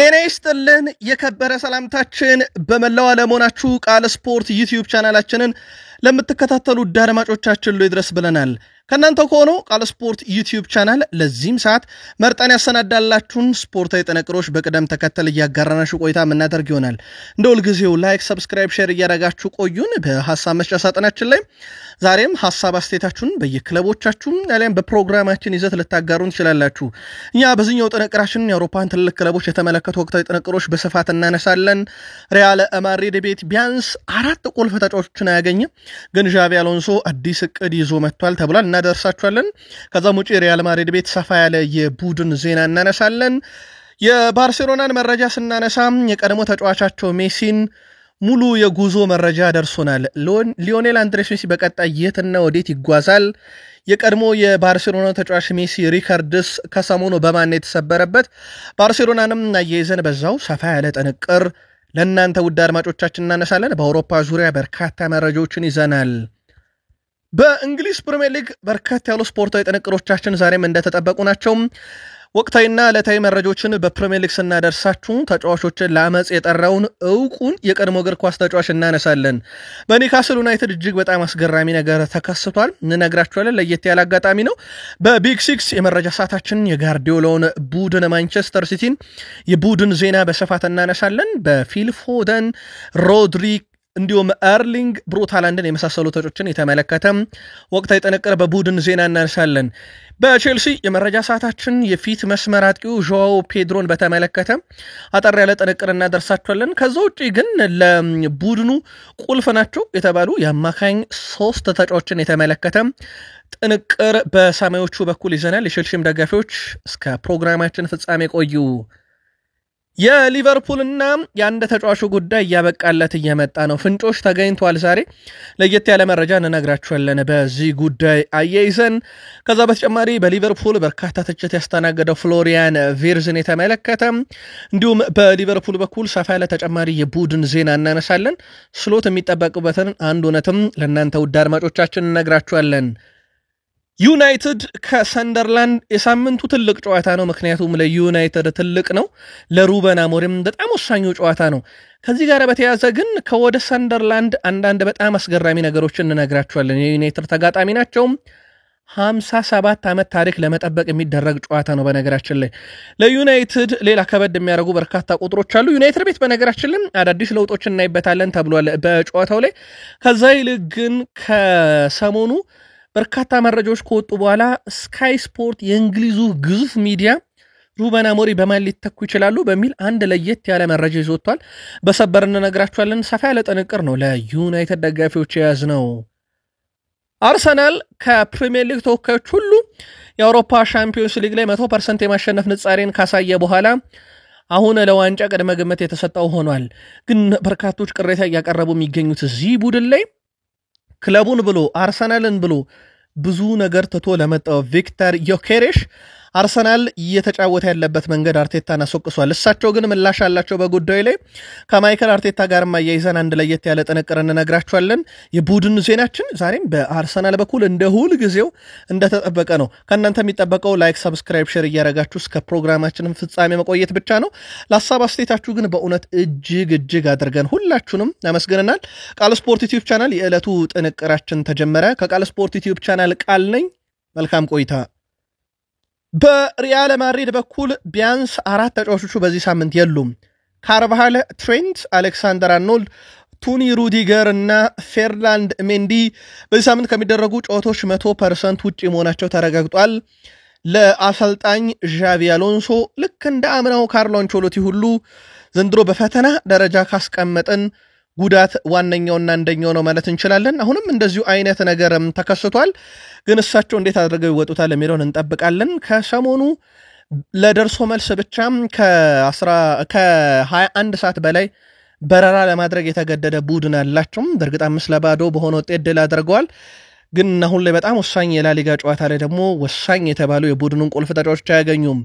ጤና ይስጥልን የከበረ ሰላምታችን በመላው ዓለም ሆናችሁ ቃል ስፖርት ዩቲዩብ ቻናላችንን ለምትከታተሉ አድማጮቻችን ሁሉ ይድረስ ብለናል። ከናንተ ሆኖ ቃል ስፖርት ዩቲዩብ ቻናል ለዚህም ሰዓት መርጠን ያሰናዳላችሁን ስፖርታዊ ጥንቅሮች በቅደም ተከተል እያጋራናችሁ ቆይታ የምናደርግ ይሆናል። እንደሁል ጊዜው ላይክ፣ ሰብስክራይብ፣ ሼር እያደረጋችሁ ቆዩን። በሐሳብ መስጫ ሳጥናችን ላይ ዛሬም ሐሳብ አስተያየታችሁን በየክለቦቻችሁ አሊያም በፕሮግራማችን ይዘት ልታጋሩን ትችላላችሁ። እኛ በዚህኛው ጥንቅራችን የአውሮፓን ትልቅ ክለቦች የተመለከቱ ወቅታዊ ጥንቅሮች በስፋት እናነሳለን። ሪያል ማድሪድ ቤት ቢያንስ 4 ቁልፍ ተጫዋቾችን አያገኘ ግን ዣቪ አሎንሶ አዲስ እቅድ ይዞ መጥቷል ተብሏል። እናደርሳችኋለን። ከዛም ውጪ ሪያል ማድሪድ ቤት ሰፋ ያለ የቡድን ዜና እናነሳለን። የባርሴሎናን መረጃ ስናነሳ የቀድሞ ተጫዋቻቸው ሜሲን ሙሉ የጉዞ መረጃ ደርሶናል። ሊዮኔል አንድሬስ ሜሲ በቀጣይ የትና ወዴት ይጓዛል? የቀድሞ የባርሴሎና ተጫዋች ሜሲ ሪካርድስ ከሰሞኑ በማን የተሰበረበት? ባርሴሎናንም አያይዘን በዛው ሰፋ ያለ ጥንቅር ለእናንተ ውድ አድማጮቻችን እናነሳለን። በአውሮፓ ዙሪያ በርካታ መረጃዎችን ይዘናል። በእንግሊዝ ፕሪሚየር ሊግ በርካታ ያሉ ስፖርታዊ ጥንቅሮቻችን ዛሬም እንደተጠበቁ ናቸው። ወቅታዊና ዕለታዊ መረጃዎችን በፕሪሚየር ሊግ ስናደርሳችሁ ተጫዋቾችን ለአመጽ የጠራውን እውቁን የቀድሞ እግር ኳስ ተጫዋች እናነሳለን። በኒውካስል ዩናይትድ እጅግ በጣም አስገራሚ ነገር ተከስቷል፣ እንነግራችኋለን። ለየት ያለ አጋጣሚ ነው። በቢግ ሲክስ የመረጃ ሰዓታችን የጋርዲዮላውን ቡድን ማንቸስተር ሲቲን የቡድን ዜና በስፋት እናነሳለን። በፊል ፎደን፣ ሮድሪ እንዲሁም ኤርሊንግ ብሩት ሃላንድን የመሳሰሉ ተጫዋቾችን የተመለከተ ወቅታዊ ጥንቅር በቡድን ዜና እናነሳለን። በቼልሲ የመረጃ ሰዓታችን የፊት መስመር አጥቂው ዦአው ፔድሮን በተመለከተ አጠር ያለ ጥንቅር እናደርሳችኋለን። ከዛ ውጪ ግን ለቡድኑ ቁልፍ ናቸው የተባሉ የአማካኝ 3 ተጫዋቾችን የተመለከተ ጥንቅር በሰማዮቹ በኩል ይዘናል። የቼልሲም ደጋፊዎች እስከ ፕሮግራማችን ፍጻሜ ቆዩ። የሊቨርፑልና የአንድ ተጫዋቹ ጉዳይ እያበቃለት እየመጣ ነው። ፍንጮች ተገኝቷል። ዛሬ ለየት ያለ መረጃ እንነግራችኋለን በዚህ ጉዳይ አያይዘን። ከዛ በተጨማሪ በሊቨርፑል በርካታ ትችት ያስተናገደው ፍሎሪያን ቪርዝን የተመለከተ እንዲሁም በሊቨርፑል በኩል ሰፋ ያለ ተጨማሪ የቡድን ዜና እናነሳለን። ስሎት የሚጠበቅበትን አንድ እውነትም ለእናንተ ውድ አድማጮቻችን እንነግራችኋለን። ዩናይትድ ከሰንደርላንድ የሳምንቱ ትልቅ ጨዋታ ነው። ምክንያቱም ለዩናይትድ ትልቅ ነው፣ ለሩበን አሞሪም በጣም ወሳኙ ጨዋታ ነው። ከዚህ ጋር በተያያዘ ግን ከወደ ሰንደርላንድ አንዳንድ በጣም አስገራሚ ነገሮችን እንነግራችኋለን። የዩናይትድ ተጋጣሚ ናቸው። 57 ዓመት ታሪክ ለመጠበቅ የሚደረግ ጨዋታ ነው። በነገራችን ላይ ለዩናይትድ ሌላ ከበድ የሚያደርጉ በርካታ ቁጥሮች አሉ። ዩናይትድ ቤት በነገራችን ላይ አዳዲስ ለውጦችን እናይበታለን ተብሏል በጨዋታው ላይ። ከዛ ይልቅ ግን ከሰሞኑ በርካታ መረጃዎች ከወጡ በኋላ ስካይ ስፖርት የእንግሊዙ ግዙፍ ሚዲያ ሩበን አሞሪም በማን ሊተኩ ይችላሉ በሚል አንድ ለየት ያለ መረጃ ይዞቷል። በሰበር እንነግራችኋለን። ሰፋ ያለ ጥንቅር ነው ለዩናይትድ ደጋፊዎች የያዝነው። አርሰናል ከፕሪሚየር ሊግ ተወካዮች ሁሉ የአውሮፓ ሻምፒዮንስ ሊግ ላይ 100% የማሸነፍ ንጻሬን ካሳየ በኋላ አሁን ለዋንጫ ቅድመ ግምት የተሰጠው ሆኗል። ግን በርካቶች ቅሬታ እያቀረቡ የሚገኙት እዚህ ቡድን ላይ ክለቡን ብሎ አርሰናልን ብሎ ብዙ ነገር ትቶ ለመጣው ቪክተር ዮኬሬሽ አርሰናል እየተጫወተ ያለበት መንገድ አርቴታን አስወቅሷል። እሳቸው ግን ምላሽ አላቸው በጉዳዩ ላይ። ከማይከል አርቴታ ጋር ማያይዘን አንድ ለየት ያለ ጥንቅር እንነግራችኋለን። የቡድን ዜናችን ዛሬም በአርሰናል በኩል እንደ ሁል ጊዜው እንደተጠበቀ ነው። ከእናንተ የሚጠበቀው ላይክ፣ ሰብስክራይብ፣ ሼር እያደረጋችሁ እስከ ፕሮግራማችንም ፍጻሜ መቆየት ብቻ ነው። ለሀሳብ አስተያየታችሁ ግን በእውነት እጅግ አድርገን ሁላችሁንም አመስግነናል። ቃል ስፖርት ዩቲዩብ ቻናል የዕለቱ ጥንቅራችን ተጀመረ። ከቃል ስፖርት ዩቲዩብ ቻናል ቃል ነኝ። መልካም ቆይታ። በሪያል ማድሪድ በኩል ቢያንስ 4 ተጫዋቾቹ በዚህ ሳምንት የሉም። ካርቫሃል፣ ትሬንት፣ አሌክሳንደር አርኖልድ፣ ቱኒ ሩዲገር እና ፌርላንድ ሜንዲ በዚህ ሳምንት ከሚደረጉ ጨዋታዎች 100% ውጪ መሆናቸው ተረጋግጧል። ለአሰልጣኝ ዣቪ አሎንሶ ልክ እንደ አምናው ካርሎ አንቸሎቲ ሁሉ ዘንድሮ በፈተና ደረጃ ካስቀመጠን ጉዳት ዋነኛውና አንደኛው ነው ማለት እንችላለን። አሁንም እንደዚሁ አይነት ነገርም ተከስቷል። ግን እሳቸው እንዴት አድርገው ይወጡታል የሚለውን እንጠብቃለን። ከሰሞኑ ለደርሶ መልስ ብቻም ከ21 ሰዓት በላይ በረራ ለማድረግ የተገደደ ቡድን አላቸው። በእርግጥ 5-0 በሆነ ውጤት ድል አድርገዋል። ግን አሁን ላይ በጣም ወሳኝ የላሊጋ ጨዋታ ላይ ደግሞ ወሳኝ የተባሉ የቡድኑን ቁልፍ ተጫዋቾች አያገኙም።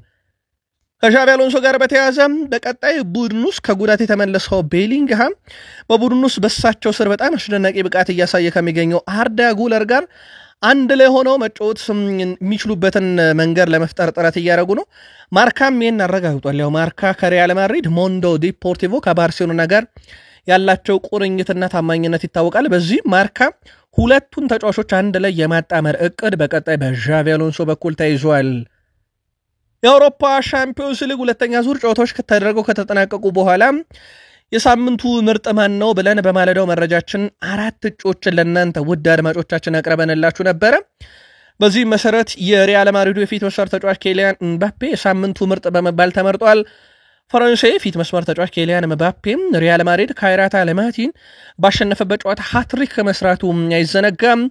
ከዣቪ አሎንሶ ጋር በተያያዘ በቀጣይ ቡድን ውስጥ ከጉዳት የተመለሰው ቤሊንግሃም በቡድን ውስጥ በሳቸው ስር በጣም አስደናቂ ብቃት እያሳየ ከሚገኘው አርዳ ጉለር ጋር አንድ ላይ ሆነው መጫወት የሚችሉበትን መንገድ ለመፍጠር ጥረት እያደረጉ ነው። ማርካም ይሄን አረጋግጧል። ያው ማርካ ከሪያል ማድሪድ፣ ሞንዶ ዲፖርቲቮ ከባርሴሎና ጋር ያላቸው ቁርኝትና ታማኝነት ይታወቃል። በዚህ ማርካ ሁለቱን ተጫዋቾች አንድ ላይ የማጣመር እቅድ በቀጣይ በዣቪ አሎንሶ በኩል ተይዟል። የአውሮፓ ሻምፒዮንስ ሊግ ሁለተኛ ዙር ጨዋታዎች ከተደረገው ከተጠናቀቁ በኋላ የሳምንቱ ምርጥ ማን ነው ብለን በማለዳው መረጃችን 4 እጩዎችን ለእናንተ ውድ አድማጮቻችን አቅርበንላችሁ ነበረ። በዚህ መሰረት የሪያል ማድሪዱ የፊት መስመር ተጫዋች ኬሊያን ምባፔ የሳምንቱ ምርጥ በመባል ተመርጧል። ፈረንሳይ ፊት መስመር ተጫዋች ኬሊያን ምባፔም ሪያል ማድሪድ ካይራት አልማቲን ባሸነፈበት ጨዋታ ሃትሪክ መስራቱ አይዘነጋም።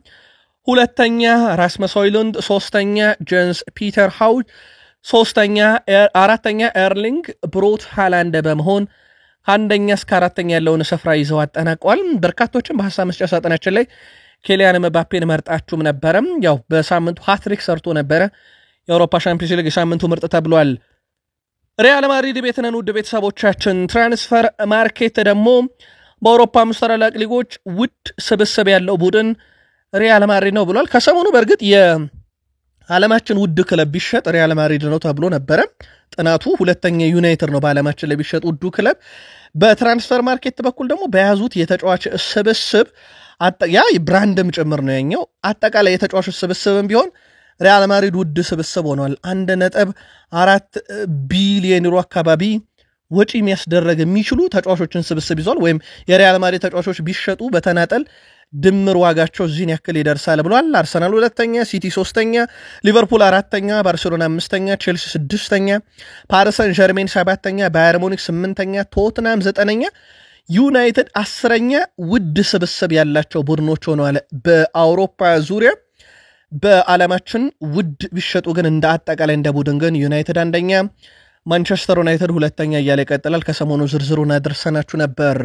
ሁለተኛ ራስመስ ሆይሉንድ፣ ሶስተኛ ጄንስ ፒተር ሃውድ፣ አራተኛ ኤርሊንግ ብሮት ሃላንድ በመሆን ከአንደኛ እስከ አራተኛ ያለውን ስፍራ ይዘው አጠናቀዋል። በርካቶችም በሐሳብ መስጫ ሳጥናችን ላይ ኬሊያን ምባፔን መርጣችሁም ነበረ። ያው በሳምንቱ ሃትሪክ ሰርቶ ነበረ። የአውሮፓ ሻምፒዮንስ ሊግ የሳምንቱ ምርጥ ተብሏል። ሪያል ማድሪድ ቤትነን ውድ ቤተሰቦቻችን ትራንስፈር ማርኬት ደግሞ በአውሮፓ 5 ታላላቅ ሊጎች ውድ ስብስብ ያለው ቡድን ሪያል ማድሪድ ነው ብሏል። ከሰሞኑ በእርግጥ የዓለማችን ውድ ክለብ ቢሸጥ ሪያል ማድሪድ ነው ተብሎ ነበረ። ጥናቱ ሁለተኛ ዩናይትድ ነው በዓለማችን ላይ ቢሸጥ ውዱ ክለብ። በትራንስፈር ማርኬት በኩል ደግሞ በያዙት የተጫዋች ስብስብ ያ ብራንድም ጭምር ነው ያኛው አጠቃላይ የተጫዋቾች ስብስብም ቢሆን ሪያል ማድሪድ ውድ ስብስብ ሆኗል። 1.4 ቢሊዮን ዩሮ አካባቢ ወጪ የሚያስደረግ የሚችሉ ተጫዋቾችን ስብስብ ይዟል። ወይም የሪያል ማድሪድ ተጫዋቾች ቢሸጡ በተናጠል ድምር ዋጋቸው እዚህን ያክል ይደርሳል ብሏል። አርሰናል 2ኛ፣ ሲቲ 3ኛ፣ ሊቨርፑል 4ኛ፣ ባርሴሎና 5ኛ፣ ቼልሲ 6ኛ፣ ፓሪስ ሰን ዠርሜን 7ኛ፣ ባየር ሙኒክ 8ኛ፣ ቶትናም 9ኛ፣ ዩናይትድ 10ኛ ውድ ስብስብ ያላቸው ቡድኖች ሆነዋል በአውሮፓ ዙሪያ። በዓለማችን ውድ ቢሸጡ ግን እንደ አጠቃላይ እንደ ቡድን ግን ዩናይትድ 1ኛ፣ ማንቸስተር ዩናይትድ 2ኛ እያለ ይቀጥላል። ከሰሞኑ ዝርዝሩን አድርሰናችሁ ነበር።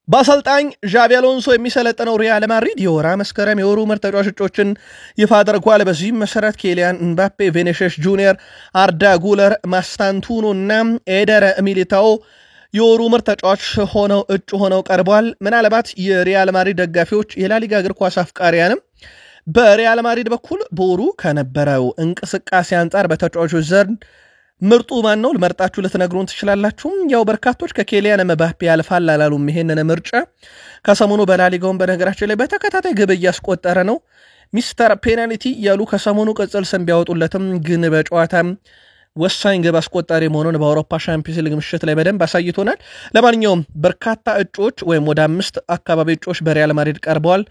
በአሰልጣኝ ዣቪ አሎንሶ የሚሰለጥነው ሪያል ማድሪድ የወራ መስከረም የወሩ ምርጥ ተጫዋቾችን ይፋ አድርጓል። በዚህም መሰረት ኬሊያን ምባፔ፣ ቪኒሲየስ ጁኒየር፣ አርዳ ጉለር፣ ማስታንቱኖ እና ኤደር ሚሊታኦ የወሩ ምርጥ ተጫዋች ሆነው እጩ ሆነው ቀርበዋል። ምናልባት የሪያል ማድሪድ ደጋፊዎች የላሊጋ እግር ኳስ አፍቃሪያንም በሪያል ማድሪድ በኩል በወሩ ከነበረው እንቅስቃሴ አንጻር በተጫዋቾች ዘንድ ምርጡ ማን ነው መርጣችሁ ልትነግሩን ትችላላችሁ። ያው በርካቶች ከኬሊያን ምባፔ ያልፋል አላሉም ይሄንን ምርጫ። ከሰሞኑ በላሊጋውን በነገራችን ላይ በተከታታይ ግብ እያስቆጠረ ነው። ሚስተር ፔናልቲ ያሉ ከሰሞኑ ቅጽል ስም ቢያወጡለትም ግን በጨዋታም ወሳኝ ግብ አስቆጣሪ መሆኑን በአውሮፓ ሻምፒዮንስ ሊግ ምሽት ላይ በደንብ አሳይቶናል። ለማንኛውም በርካታ እጩዎች ወይም ወደ 5 አካባቢ እጩዎች በሪያል ማድሪድ ቀርበዋል።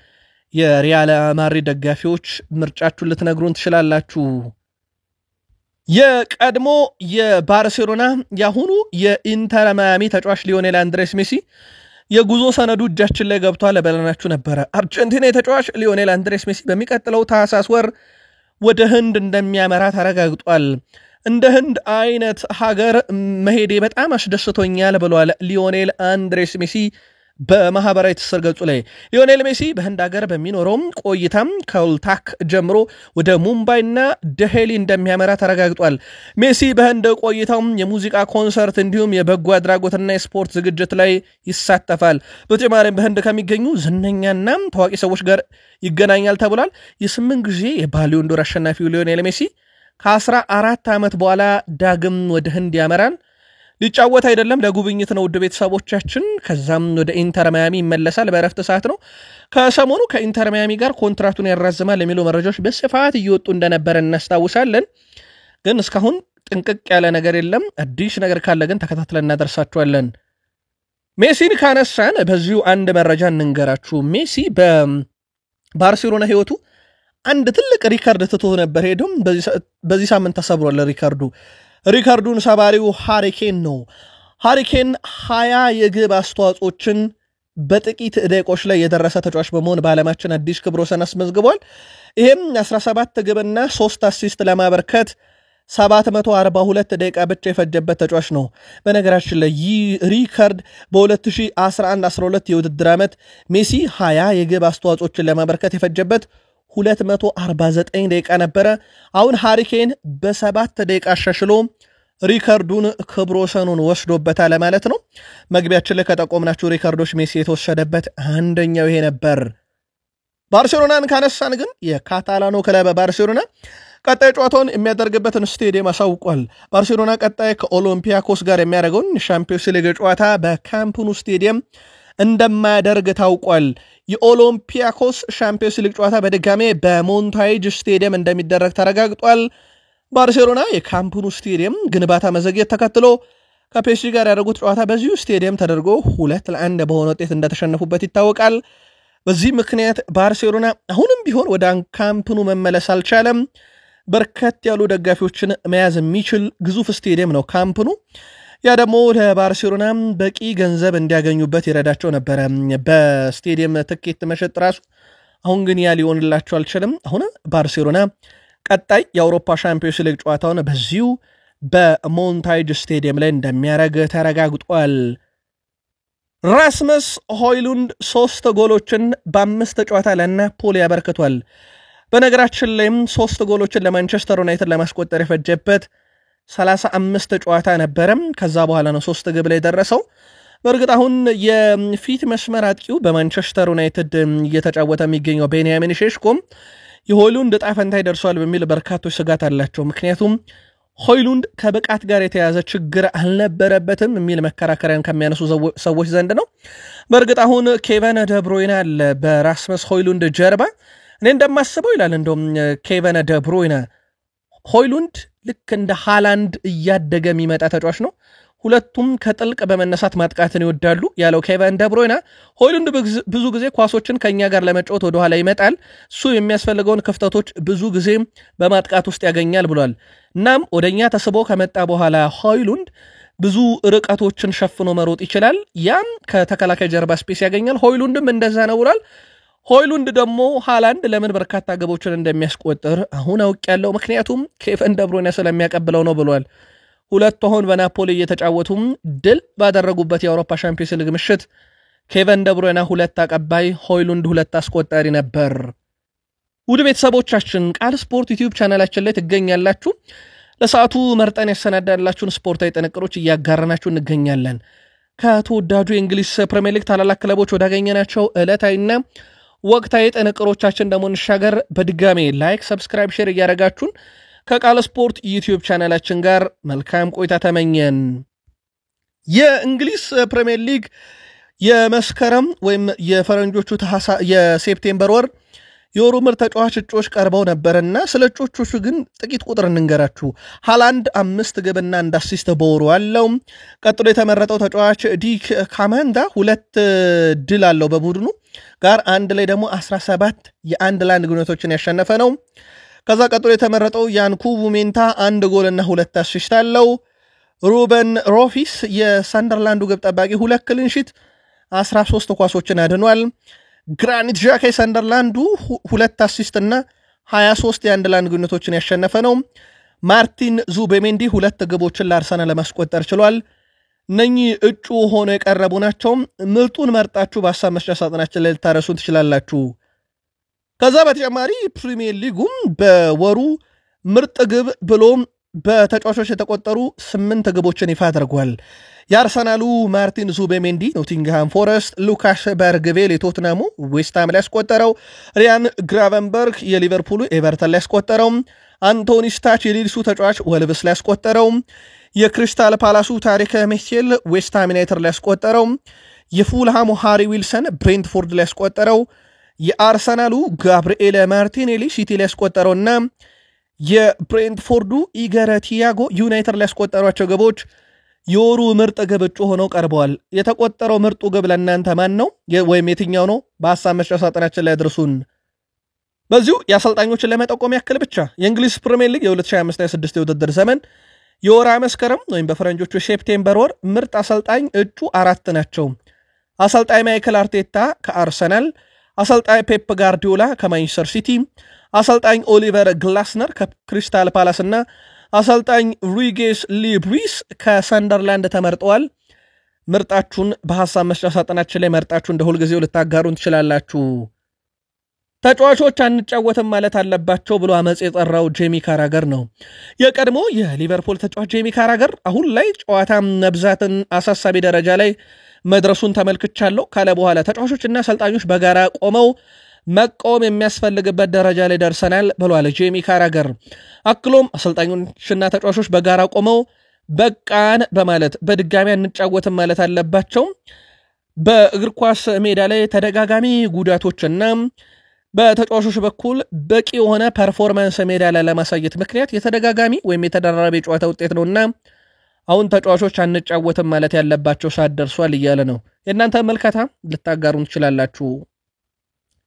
የሪያል ማድሪድ ደጋፊዎች ምርጫችሁን ልትነግሩን ትችላላችሁ። የቀድሞ የባርሴሎና ያሁኑ የኢንተር ማያሚ ተጫዋች ሊዮኔል አንድሬስ ሜሲ የጉዞ ሰነዱ እጃችን ላይ ገብቷል ብለናችሁ ነበረ። አርጀንቲና ተጫዋች ሊዮኔል አንድሬስ ሜሲ በሚቀጥለው ታህሳስ ወር ወደ ህንድ እንደሚያመራ ተረጋግጧል። እንደ ህንድ አይነት ሀገር መሄዴ በጣም አስደስቶኛል ብሏል ሊዮኔል አንድሬስ ሜሲ በማህበራዊ ትስስር ገጹ ላይ። ሊዮኔል ሜሲ በህንድ ሀገር በሚኖረውም ቆይታም ከውልታክ ጀምሮ ወደ ሙምባይና ደሄሊ እንደሚያመራ ተረጋግጧል። ሜሲ በህንድ ቆይታውም የሙዚቃ ኮንሰርት እንዲሁም የበጎ አድራጎትና የስፖርት ዝግጅት ላይ ይሳተፋል። በተጨማሪም በህንድ ከሚገኙ ዝነኛና ታዋቂ ሰዎች ጋር ይገናኛል ተብሏል። የ8 ጊዜ የባሊዮን ዶር አሸናፊው ሊዮኔል ሜሲ ከ14 ዓመት በኋላ ዳግም ወደ ህንድ ያመራል። ሊጫወት አይደለም ለጉብኝት ነው ውድ ቤተሰቦቻችን። ከዛም ወደ ኢንተር ማያሚ ይመለሳል። በረፍት ሰዓት ነው። ከሰሞኑ ከኢንተር ማያሚ ጋር ኮንትራቱን ያራዝማል የሚሉ መረጃዎች በስፋት እየወጡ እንደነበረ እናስታውሳለን። ግን እስካሁን ጥንቅቅ ያለ ነገር የለም። አዲስ ነገር ካለ ግን ተከታትለን እናደርሳችኋለን። ሜሲን ካነሳን በዚሁ አንድ መረጃ እንንገራችሁ። ሜሲ በባርሴሎና ህይወቱ አንድ ትልቅ ሪካርድ ትቶ ነበር። ሄዶም በዚህ ሳምንት ተሰብሯል ሪካርዱን ሰባሪው ሃሪኬን ነው። ሃሪኬን 20 የግብ አስተዋጽኦችን በጥቂት ደቂቆች ላይ የደረሰ ተጫዋች በመሆን በዓለማችን አዲስ ክብረ ወሰን አስመዝግቧል። ይሄም 17 ግብና 3 አሲስት ለማበርከት 742 ደቂቃ ብቻ የፈጀበት ተጫዋች ነው። በነገራችን ላይ ይህ ሪካርድ በ2011-12 የውድድር ዓመት ሜሲ 20 የግብ አስተዋጽኦችን ለማበርከት የፈጀበት 249 ደቂቃ ነበረ። አሁን ሃሪኬን በ7 ደቂቃ አሻሽሎ ሪካርዱን ክብረ ወሰኑን ወስዶበታል ማለት ነው። መግቢያችን ላይ ከጠቆምናችሁ ሪካርዶች ሜሲ የተወሰደበት አንደኛው ይሄ ነበር። ባርሴሎናን ካነሳን ግን የካታላኖ ክለብ ባርሴሎና ቀጣይ ጨዋታውን የሚያደርግበትን ስቴዲየም አሳውቋል። ባርሴሎና ቀጣይ ከኦሎምፒያኮስ ጋር የሚያደርገውን ሻምፒዮንስ ሊግ ጨዋታ በካምፕ ኑ ስቴዲየም እንደማያደርግ ታውቋል። የኦሎምፒያኮስ ሻምፒዮንስ ሊግ ጨዋታ በድጋሜ በሞንታይጅ ስቴዲየም እንደሚደረግ ተረጋግጧል። ባርሴሎና የካምፕ ኑ ስቴዲየም ግንባታ መዘግየት ተከትሎ ከፒኤስጂ ጋር ያደረጉት ጨዋታ በዚሁ ስቴዲየም ተደርጎ 2-1 በሆነ ውጤት እንደተሸነፉበት ይታወቃል። በዚህ ምክንያት ባርሴሎና አሁንም ቢሆን ወደ ካምፕ ኑ መመለስ አልቻለም። በርከት ያሉ ደጋፊዎችን መያዝ የሚችል ግዙፍ ስቴዲየም ነው ካምፕ ኑ። ያ ደግሞ ለባርሴሎና በቂ ገንዘብ እንዲያገኙበት ይረዳቸው ነበረ በስቴዲየም ትኬት መሸጥ ራሱ። አሁን ግን ያ ሊሆንላቸው አልቻለም። አሁን ባርሴሎና ቀጣይ የአውሮፓ ሻምፒዮንስ ሊግ ጨዋታውን በዚሁ በሞንታይጅ ስቴዲየም ላይ እንደሚያደርግ ተረጋግጧል። ራስመስ ሆይሉንድ 3 ጎሎችን በ5 ጨዋታ ለናፖሊ ያበርክቷል። በነገራችን ላይም 3 ጎሎችን ለማንቸስተር ዩናይትድ ለማስቆጠር የፈጀበት 35 ጨዋታ ነበረም። ከዛ በኋላ ነው 3 ግብ ላይ ደረሰው። በእርግጥ አሁን የፊት መስመር አጥቂው በማንቸስተር ዩናይትድ እየተጫወተ የሚገኘው ቤንያሚን ሼሽኮም የሆይሉንድ ዕጣ ፈንታ ይደርሷል በሚል በርካቶች ስጋት አላቸው። ምክንያቱም ሆይሉንድ ከብቃት ጋር የተያዘ ችግር አልነበረበትም የሚል መከራከሪያን ከሚያነሱ ሰዎች ዘንድ ነው። በእርግጥ አሁን ኬቨን ደብሮይና አለ በራስመስ ሆይሉንድ ጀርባ። እኔ እንደማስበው ይላል እንደውም ኬቨን ደብሮይና ሆይሉንድ ልክ እንደ ሃላንድ እያደገ የሚመጣ ተጫዋች ነው። ሁለቱም ከጥልቅ በመነሳት ማጥቃትን ይወዳሉ ያለው ኬቨን ደብሮይና ሆይሉንድ ብዙ ጊዜ ኳሶችን ከኛ ጋር ለመጫወት ወደ ኋላ ይመጣል፣ እሱ የሚያስፈልገውን ክፍተቶች ብዙ ጊዜ በማጥቃት ውስጥ ያገኛል ብሏል። እናም ወደኛ ተስቦ ከመጣ በኋላ ሆይሉንድ ብዙ ርቀቶችን ሸፍኖ መሮጥ ይችላል፣ ያም ከተከላካይ ጀርባ ስፔስ ያገኛል። ሆይሉንድም እንደዛ ነው ብሏል። ሆይሉንድ ደግሞ ሃላንድ ለምን በርካታ ግቦችን እንደሚያስቆጥር አሁን አውቄያለሁ፣ ምክንያቱም ኬቨን ደብሮይና ስለሚያቀብለው ነው ብሏል። ሁለቱ አሁን በናፖሊ እየተጫወቱም ድል ባደረጉበት የአውሮፓ ሻምፒዮንስ ሊግ ምሽት ኬቨን ደብሮይና 2 አቀባይ፣ ሆይሉንድ 2 አስቆጣሪ ነበር። ውድ ቤተሰቦቻችን ቃል ስፖርት ዩቲዩብ ቻናላችን ላይ ትገኛላችሁ። ለሰዓቱ መርጠን ያሰናዳላችሁን ስፖርታዊ ጥንቅሮች እያጋራናችሁ እንገኛለን። ከተወዳጁ የእንግሊዝ ፕሪሚየር ሊግ ታላላቅ ክለቦች ወዳገኘናቸው ዕለታዊና ወቅታዊ ጥንቅሮቻችን ደግሞ እንሻገር። በድጋሜ ላይክ፣ ሰብስክራይብ፣ ሼር እያደረጋችሁን ከቃል ስፖርት ዩቲዩብ ቻናላችን ጋር መልካም ቆይታ ተመኘን። የእንግሊዝ ፕሪሚየር ሊግ የመስከረም ወይም የፈረንጆቹ የሴፕቴምበር ወር የወሩ ምርጥ ተጫዋች እጩዎች ቀርበው ነበርና ስለ እጩዎቹ ግን ጥቂት ቁጥር እንንገራችሁ። ሃላንድ 5 ግብና 1 አሲስት በወሩ አለው። ቀጥሎ የተመረጠው ተጫዋች ዲክ ካማንዳ 2 ድል አለው በቡድኑ ጋር፣ አንድ ላይ ደግሞ 17 የ1-ለ1 ግንኙነቶችን ያሸነፈ ነው። ከዛ ቀጥሎ የተመረጠው ያንኩቡ ሜንታ 1 ጎልና 2 አሲስት አለው። ሩበን ሮፊስ የሰንደርላንዱ ግብ ጠባቂ 2 ክሊንሺት 13 ኳሶችን አድኗል። ግራኒት ዣካ የሰንደርላንዱ 2 አሲስት እና 23 የ1-ለ1 ግንኙነቶችን ያሸነፈ ነው። ማርቲን ዙቤሜንዲ 2 ግቦችን ለአርሰናል ለማስቆጠር ችሏል። እነኚህ እጩ ሆኖ የቀረቡ ናቸው። ምርጡን መርጣችሁ በሀሳብ መስጫ ሳጥናችን ላይ ልታረሱን ትችላላችሁ። ከዛ በተጨማሪ ፕሪሚየር ሊጉም በወሩ ምርጥ ግብ ብሎ በተጫዋቾች የተቆጠሩ 8 ግቦችን ይፋ አድርጓል። የአርሰናሉ ማርቲን ዙቤሜንዲ ኖቲንግሃም ፎረስት፣ ሉካስ በርግቬል የቶትናሙ ዌስትሃም ላይ ያስቆጠረው፣ ሪያን ግራቨንበርግ የሊቨርፑሉ ኤቨርተን ላይ ያስቆጠረው፣ አንቶኒ ስታች የሊድሱ ተጫዋች ወልቭስ ላይ ያስቆጠረው፣ የክሪስታል ፓላሱ ታሪክ ሜቼል ዌስትሃም ዩናይትድ ላይ ያስቆጠረው፣ የፉልሃሙ ሃሪ ዊልሰን ብሬንትፎርድ ላይ ያስቆጠረው፣ የአርሰናሉ ጋብርኤል ማርቲኔሊ ሲቲ ላይ ያስቆጠረውና የብሬንትፎርዱ ኢገር ቲያጎ ዩናይትድ ላይ ያስቆጠሯቸው ግቦች የወሩ ምርጥ ግብ እጩ ሆነው ቀርበዋል። የተቆጠረው ምርጡ ግብ ለእናንተ ማን ነው ወይም የትኛው ነው? በሀሳብ መስጫ ሳጥናችን ላይ አድርሱን። በዚሁ የአሰልጣኞችን ለመጠቆም ያክል ብቻ የእንግሊዝ ፕሪሚየር ሊግ የ2025/26 የውድድር ዘመን የወራ መስከረም ወይም በፈረንጆቹ ሴፕቴምበር ወር ምርጥ አሰልጣኝ እጩ 4 ናቸው። አሰልጣኝ ማይክል አርቴታ ከአርሰናል፣ አሰልጣኝ ፔፕ ጋርዲዮላ ከማንቸስተር ሲቲ፣ አሰልጣኝ ኦሊቨር ግላስነር ከክሪስታል ፓላስ እና አሰልጣኝ ሩይጌስ ሊብሪስ ከሰንደርላንድ ተመርጠዋል። ምርጣችሁን በሐሳብ መስጫ ሳጥናችን ላይ መርጣችሁ እንደ ሁልጊዜው ልታጋሩን ትችላላችሁ። ተጫዋቾች አንጫወትም ማለት አለባቸው ብሎ አመጽ የጠራው ጄሚ ካራገር ነው። የቀድሞ የሊቨርፑል ተጫዋች ጄሚ ካራገር አሁን ላይ ጨዋታ መብዛትን አሳሳቢ ደረጃ ላይ መድረሱን ተመልክቻለሁ ካለ በኋላ ተጫዋቾችና አሰልጣኞች በጋራ ቆመው መቆም የሚያስፈልግበት ደረጃ ላይ ደርሰናል ብሏል ጄሚ ካራገር። አክሎም አሰልጣኞችና ተጫዋቾች በጋራ ቆመው በቃን በማለት በድጋሚ አንጫወትም ማለት አለባቸው። በእግር ኳስ ሜዳ ላይ ተደጋጋሚ ጉዳቶችና በተጫዋቾች በኩል በቂ የሆነ ፐርፎርማንስ ሜዳ ላይ ለማሳየት ምክንያት የተደጋጋሚ ወይም የተደራራቢ ጨዋታ ውጤት ነውና አሁን ተጫዋቾች አንጫወትም ማለት ያለባቸው ሰዓት ደርሷል እያለ ነው። የእናንተ መልከታ ልታጋሩን ትችላላችሁ።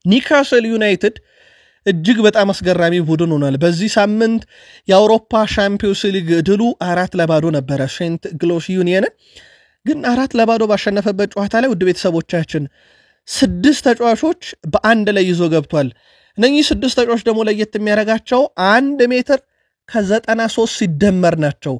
ኒውካስል ዩናይትድ እጅግ በጣም አስገራሚ ቡድን ሆኗል። በዚህ ሳምንት የአውሮፓ ሻምፒዮንስ ሊግ ድሉ 4-0 ነበረ ሴንት ግሎስ ዩኒየን። ግን 4-0 ባሸነፈበት ጨዋታ ላይ ውድ ቤተሰቦቻችን 6 ተጫዋቾች በአንድ ላይ ይዞ ገብቷል። እነኚህ 6 ተጫዋቾች ደግሞ ለየት የሚያደርጋቸው 1 ሜትር ከ93 ሲደመር ናቸው።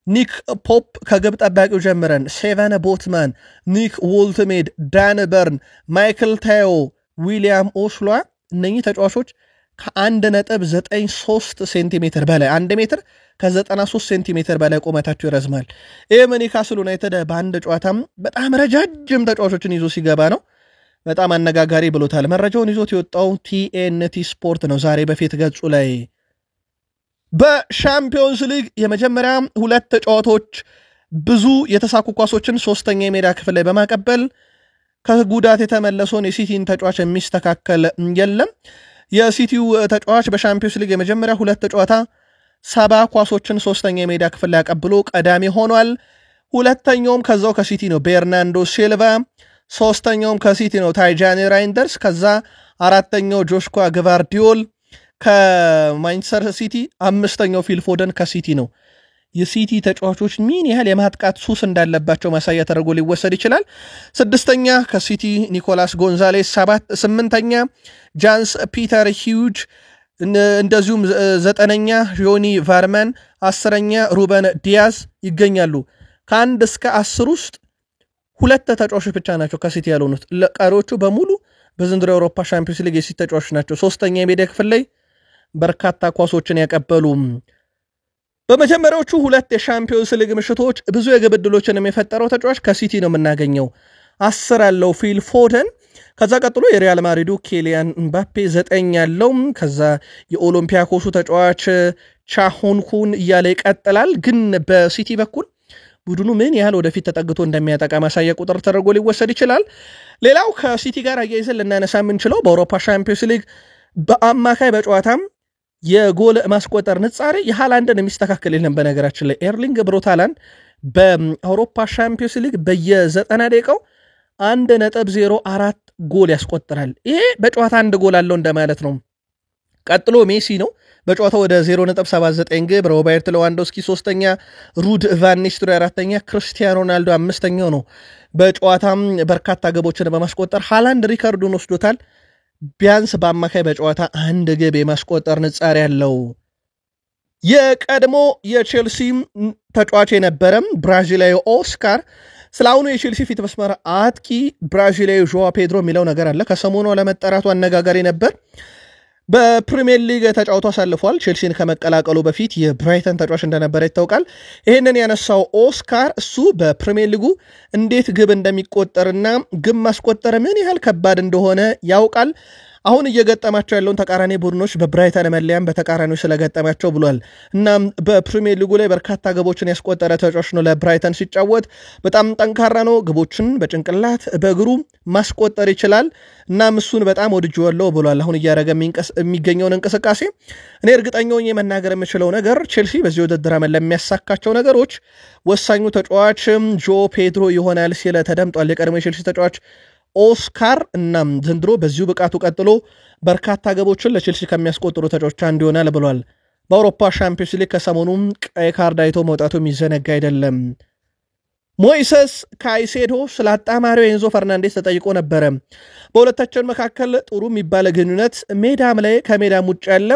ኒክ ፖፕ ከግብ ጠባቂው ጀምረን፣ ሴቨን ቦትማን፣ ኒክ ዎልትሜድ፣ ዳን በርን፣ ማይክል ታዮ፣ ዊሊያም ኦስሏ እነኚህ ተጫዋቾች ከ1.93 ሴንቲሜትር በላይ 1 ሜትር ከ93 ሴንቲሜትር በላይ ቁመታቸው ይረዝማል። ይህም ኒውካስል ዩናይትድ በአንድ ጨዋታም በጣም ረጃጅም ተጫዋቾችን ይዞ ሲገባ ነው በጣም አነጋጋሪ ብሎታል። መረጃውን ይዞት የወጣው ቲኤንቲ ስፖርት ነው ዛሬ በፊት ገጹ ላይ። በሻምፒዮንስ ሊግ የመጀመሪያ 2 ጨዋታዎች ብዙ የተሳኩ ኳሶችን ሶስተኛ የሜዳ ክፍል ላይ በማቀበል ከጉዳት የተመለሰውን የሲቲን ተጫዋች የሚስተካከል የለም። የሲቲው ተጫዋች በሻምፒዮንስ ሊግ የመጀመሪያ 2 ጨዋታ 70 ኳሶችን ሶስተኛ የሜዳ ክፍል ላይ አቀብሎ ቀዳሚ ሆኗል። ሁለተኛውም ከዛው ከሲቲ ነው ቤርናንዶ ሲልቫ፣ ሶስተኛውም ከሲቲ ነው ታይጃኒ ራይንደርስ፣ ከዛ አራተኛው ጆሽኳ ግቫርዲዮል ከማንቸስተር ሲቲ፣ አምስተኛው ፊል ፎደን ከሲቲ ነው። የሲቲ ተጫዋቾች ምን ያህል የማጥቃት ሱስ እንዳለባቸው ማሳያ ተደርጎ ሊወሰድ ይችላል። 6ኛ ከሲቲ ኒኮላስ ጎንዛሌስ፣ 8ኛ ጃንስ ፒተር ሂውጅ፣ እንደዚሁም 9ኛ ጆኒ ቫርማን፣ 10ኛ ሩበን ዲያዝ ይገኛሉ። ከ1 እስከ 10 ውስጥ 2 ተጫዋቾች ብቻ ናቸው ከሲቲ ያልሆኑት። ቀሪዎቹ በሙሉ በዘንድሮው የአውሮፓ ሻምፒዮንስ ሊግ የሲቲ ተጫዋቾች ናቸው። 3ኛ የሜዳ ክፍል ላይ በርካታ ኳሶችን ያቀበሉ። በመጀመሪያዎቹ 2 የሻምፒዮንስ ሊግ ምሽቶች ብዙ የግብ ዕድሎችን የፈጠረው ተጫዋች ከሲቲ ነው የምናገኘው። 10 ያለው ፊል ፎደን፣ ከዛ ቀጥሎ የሪያል ማድሪዱ ኬሊያን ምባፔ 9 ያለው፣ ከዛ የኦሎምፒያኮሱ ተጫዋች ቻሆንኩን እያለ ይቀጥላል። ግን በሲቲ በኩል ቡድኑ ምን ያህል ወደፊት ተጠግቶ እንደሚያጠቃ ማሳያ ቁጥር ተደርጎ ሊወሰድ ይችላል። ሌላው ከሲቲ ጋር አያይዘን ልናነሳ የምንችለው በአውሮፓ ሻምፒዮንስ ሊግ በአማካይ በጨዋታም የጎል ማስቆጠር ንጻሬ የሃላንድን የሚስተካከል የለም። በነገራችን ላይ ኤርሊንግ ብሮት ሃላንድ በአውሮፓ ሻምፒዮንስ ሊግ በየ90 ደቂቃው 1.04 ጎል ያስቆጥራል። ይሄ በጨዋታ 1 ጎል አለው እንደማለት ነው። ቀጥሎ ሜሲ ነው በጨዋታው ወደ 0.79 ግብ፣ ሮበርት ሌዋንዶስኪ 3ኛ፣ ሩድ ቫን ኒስተልሮይ 4ኛ፣ ክርስቲያኖ ሮናልዶ 5ኛው ነው። በጨዋታም በርካታ ግቦችን በማስቆጠር ሃላንድ ሪካርዱን ወስዶታል። ቢያንስ በአማካይ በጨዋታ 1 ግብ የማስቆጠር ንጻሬ ያለው የቀድሞ የቼልሲ ተጫዋች የነበረም ብራዚላዊ ኦስካር ስለ አሁኑ የቼልሲ ፊት መስመር አጥቂ ብራዚላዊ ዦዋ ፔድሮ የሚለው ነገር አለ። ከሰሞኑ ለመጠራቱ አነጋጋሪ ነበር። በፕሪሚየር ሊግ ተጫውቶ አሳልፏል። ቼልሲን ከመቀላቀሉ በፊት የብራይተን ተጫዋች እንደነበረ ይታወቃል። ይህንን ያነሳው ኦስካር እሱ በፕሪሚየር ሊጉ እንዴት ግብ እንደሚቆጠርና ግብ ማስቆጠር ምን ያህል ከባድ እንደሆነ ያውቃል። አሁን እየገጠማቸው ያለውን ተቃራኒ ቡድኖች በብራይተን መለያም በተቃራኒው ስለገጠማቸው ብሏል። እናም በፕሪሚየር ሊጉ ላይ በርካታ ግቦችን ያስቆጠረ ተጫዋች ነው። ለብራይተን ሲጫወት በጣም ጠንካራ ነው። ግቦችን በጭንቅላት በእግሩ ማስቆጠር ይችላል። እናም እሱን በጣም ወድጄዋለሁ ብሏል። አሁን እያደረገ የሚገኘውን እንቅስቃሴ እኔ እርግጠኛ ሆኜ መናገር የምችለው ነገር ቼልሲ በዚህ ውድድር ዓመት ለሚያሳካቸው ነገሮች ወሳኙ ተጫዋች ዦ ፔድሮ ይሆናል ሲል ተደምጧል። የቀድሞ የቼልሲ ተጫዋች ኦስካር እናም ዘንድሮ በዚሁ ብቃቱ ቀጥሎ በርካታ ገቦችን ለቼልሲ ከሚያስቆጥሩ ተጫዋቾች አንዱ ይሆናል ብሏል። በአውሮፓ ሻምፒዮንስ ሊግ ከሰሞኑም ቀይ ካርድ አይቶ መውጣቱ የሚዘነጋ አይደለም። ሞይሰስ ካይሴዶ ስለ አጣማሪው ኤንዞ ፈርናንዴስ ተጠይቆ ነበረ። በሁለታቸው መካከል ጥሩ የሚባለ ግንኙነት ሜዳም ላይ ከሜዳም ውጭ ያለ